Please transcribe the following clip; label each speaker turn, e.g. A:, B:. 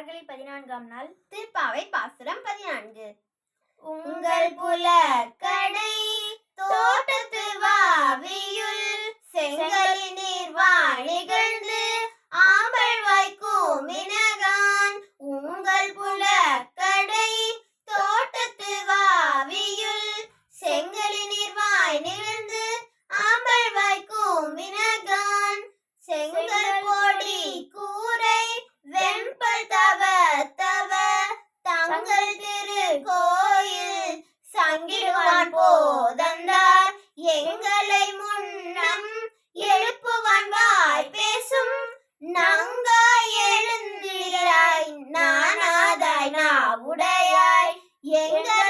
A: மார்கழி 14ஆம் நாள்
B: திருப்பாவை பாசுரம் 14.
A: உங்கள் புல கடை
B: தோட்டத்து வாவியுள் செங்கலி நீர் வாழிகழ்ந்து ஆம்பல் வாய்க்கும் மினகான். உங்கள் புல கடை தோட்டத்து வாவியுள் செங்கலி நீர் வாய் நிகழ்ந்து ஆம்பல் வாய்க்கும் மினகான். செங்கல் பொடி கூரை வெண்பல் தவ தவ தங்கள் திரு கோயில் சங்கிடுவான் போதந்தார். எங்களை முன்னம் எழுப்புவான் வாய் பேசும் நங்காய் எழுந்திராய் நானாதாய் நாவுடையாய். எங்கள்